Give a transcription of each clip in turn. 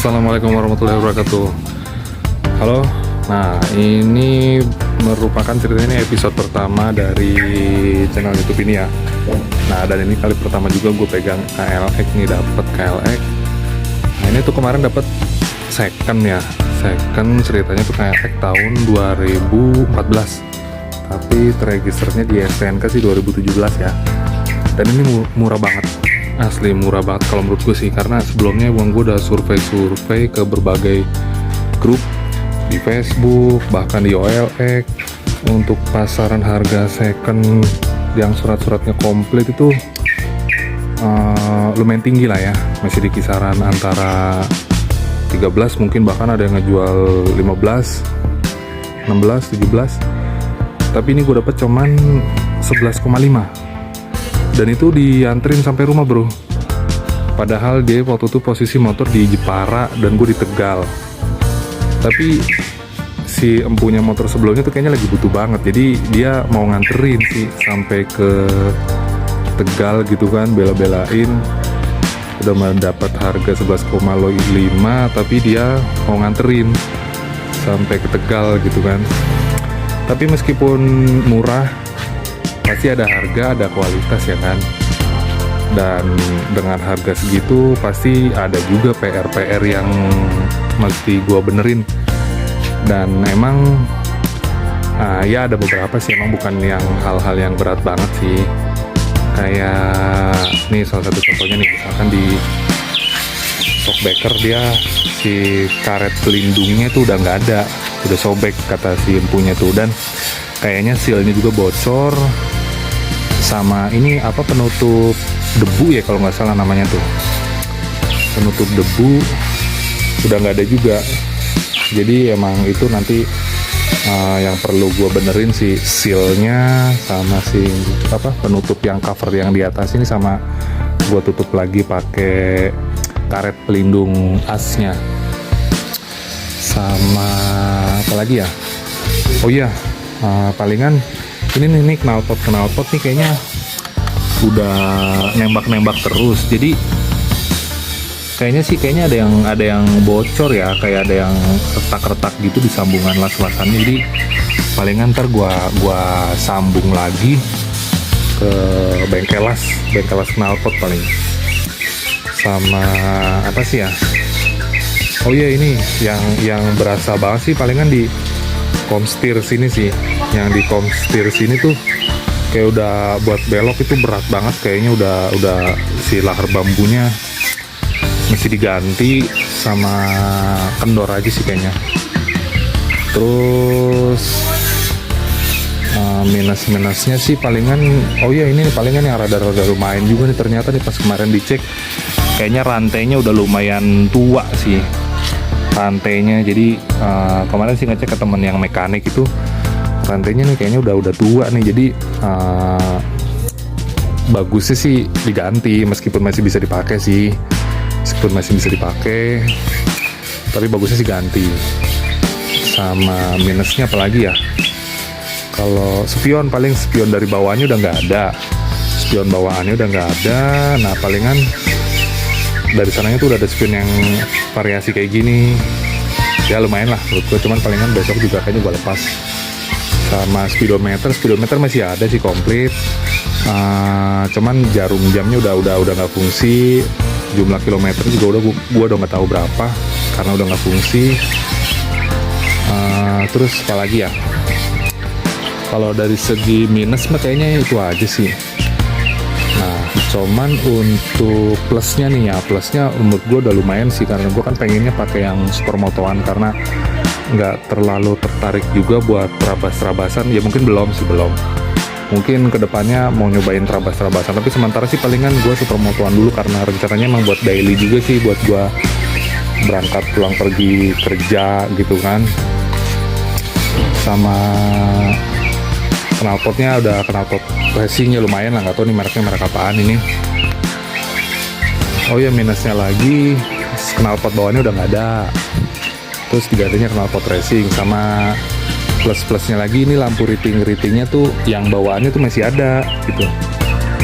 Assalamualaikum warahmatullahi wabarakatuh. Halo. Nah, ini merupakan ceritanya episode pertama dari channel YouTube ini ya. Nah, dan ini kali pertama juga gue pegang KLX nih, dapet KLX. Nah, ini tuh kemarin dapet second ya. Second ceritanya tuh KLX tahun 2014. Tapi terregisternya di STNK sih 2017 ya. Dan ini murah banget. Asli murah banget kalau menurut gue sih, karena sebelumnya gue udah survei ke berbagai grup di Facebook, bahkan di OLX untuk pasaran harga second yang surat-suratnya komplit itu lumayan tinggi lah ya, masih di kisaran antara 13, mungkin bahkan ada yang ngejual 15, 16, 17. Tapi ini gue dapet cuman 11,5. Dan itu dianterin sampai rumah bro. Padahal dia waktu itu posisi motor di Jepara dan gue di Tegal. Tapi si empunya motor sebelumnya tuh kayaknya lagi butuh banget. Jadi dia mau nganterin sih sampai ke Tegal gitu kan, bela-belain. Udah mendapat harga 11,5, tapi dia mau nganterin sampai ke Tegal gitu kan. Tapi meskipun murah, pasti ada harga, ada kualitas ya kan. Dan dengan harga segitu pasti ada juga PR-PR yang mesti gue benerin. Dan emang ya ada beberapa sih, emang bukan yang hal-hal yang berat banget sih. Kayak nih salah satu contohnya nih, misalkan di shockbreaker dia si karet pelindungnya tuh udah nggak ada, udah sobek kata si empunya tuh. Dan kayaknya sealnya juga bocor. Sama ini apa, penutup debu ya kalau nggak salah namanya tuh, penutup debu udah nggak ada juga. Jadi emang itu nanti yang perlu gue benerin si sealnya sama si apa penutup yang cover yang di atas ini, sama gue tutup lagi pakai karet pelindung asnya. Sama apa lagi ya, oh iya, palingan ini nih knalpot nih kayaknya udah nembak terus. Jadi kayaknya ada yang bocor ya, kayak ada yang retak gitu di sambungan las-lasannya. Jadi palingan ntar gua sambung lagi ke bengkel las knalpot paling. Sama apa sih ya, oh iya ini yang berasa banget sih palingan di komstir sini sih. Yang di komstir sini tuh kayak udah buat belok itu berat banget, kayaknya udah si lahar bambunya mesti diganti sama kendor aja sih kayaknya. Terus minusnya sih palingan, oh iya ini palingan yang rada lumayan juga nih, ternyata nih pas kemarin dicek kayaknya rantainya udah lumayan tua sih rantainya. Jadi kemarin sih ngecek ke temen yang mekanik itu, rantainya nih kayaknya udah tua nih. Jadi bagusnya sih diganti, meskipun masih bisa dipakai, tapi bagusnya sih ganti. Sama minusnya apalagi ya, kalau spion, paling spion dari bawahnya udah nggak ada, spion bawaannya udah nggak ada. Nah palingan dari sananya tuh udah ada spion yang variasi kayak gini ya, lumayan lah menurut gue. Cuman palingan besok juga kayaknya gue lepas. Sama speedometer masih ada sih komplit, cuman jarum jamnya udah nggak fungsi. Jumlah kilometer juga gua udah nggak tahu berapa karena udah nggak fungsi. Terus apa lagi ya, kalau dari segi minus mah kayaknya itu aja sih. Nah cuman untuk plusnya nih ya, plusnya menurut gue udah lumayan sih, karena gue kan pengennya pakai yang supermotoan karena nggak terlalu tertarik juga buat terabas-terabasan ya. Mungkin belum, mungkin kedepannya mau nyobain terabas-terabasan, tapi sementara sih palingan gue supermotoan dulu, karena rencananya emang buat daily juga sih, buat gue berangkat pulang pergi kerja gitu kan. Sama knalpotnya udah knalpot racingnya lumayan lah, nggak tahu nih merek apaan ini. Oh ya minusnya lagi, knalpot bawahnya udah nggak ada, terus digantinya knalpot racing. Sama plus-plusnya lagi, ini lampu riting-ritingnya tuh yang bawaannya tuh masih ada gitu,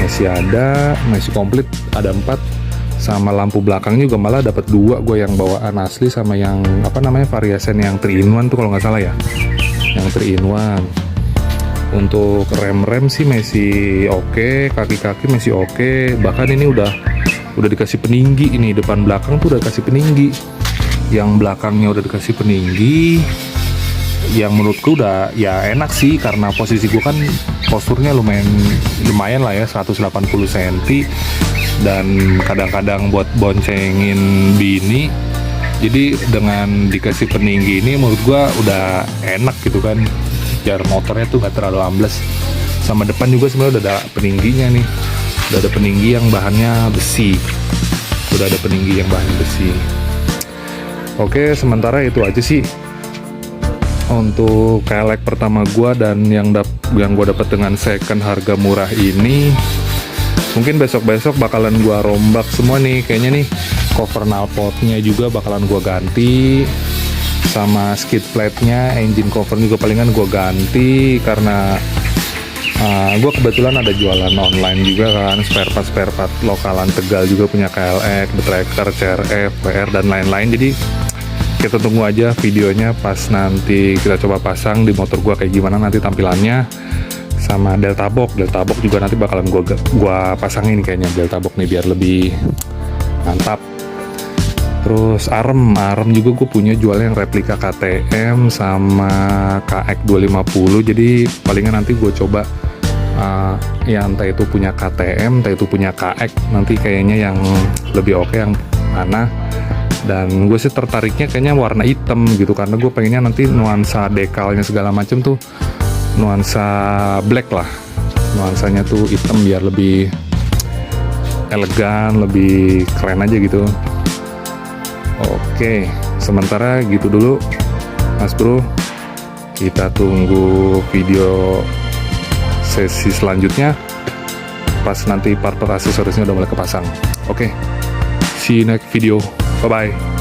masih komplit, ada 4. Sama lampu belakang juga malah dapat dua, gue yang bawaan asli sama yang apa namanya variasen yang 3 in 1 tuh kalau nggak salah ya, yang 3 in 1. Untuk rem sih masih oke, kaki-kaki masih oke, bahkan ini udah dikasih peninggi, ini depan belakang tuh udah dikasih peninggi, yang belakangnya udah dikasih peninggi, yang menurutku udah ya enak sih, karena posisi gue kan posturnya lumayan lah ya, 180 cm, dan kadang-kadang buat boncengin bini, jadi dengan dikasih peninggi ini menurut gua udah enak gitu kan, biar motornya tuh gak terlalu ambles. Sama depan juga sebenarnya udah ada peningginya nih, udah ada peninggi yang bahannya besi, Oke, sementara itu aja sih untuk kelek pertama gua, dan yang gua dapat dengan second harga murah ini. Mungkin besok-besok bakalan gua rombak semua nih, kayaknya nih cover knalpotnya juga bakalan gua ganti, sama skid plate-nya, engine cover juga palingan gua ganti, karena gua kebetulan ada jualan online juga kan, spare part lokalan Tegal juga, punya KLX, Tracker, CRF, PR dan lain-lain. Jadi kita tunggu aja videonya pas nanti kita coba pasang di motor gua kayak gimana nanti tampilannya. Sama Delta Box juga nanti bakalan gua pasangin kayaknya, Delta Box nih biar lebih mantap. Terus arem juga gue punya jual yang replika KTM sama KX 250, jadi palingan nanti gue coba ya entah itu punya KTM, entah itu punya KX, nanti kayaknya yang lebih oke yang mana. Dan gue sih tertariknya kayaknya warna hitam gitu, karena gue pengennya nanti nuansa dekalnya segala macem tuh nuansa black lah, nuansanya tuh hitam biar lebih elegan, lebih keren aja gitu. Oke, sementara gitu dulu Mas Bro, kita tunggu video sesi selanjutnya pas nanti part aksesorisnya udah mulai kepasang. Oke, see you next video, bye bye.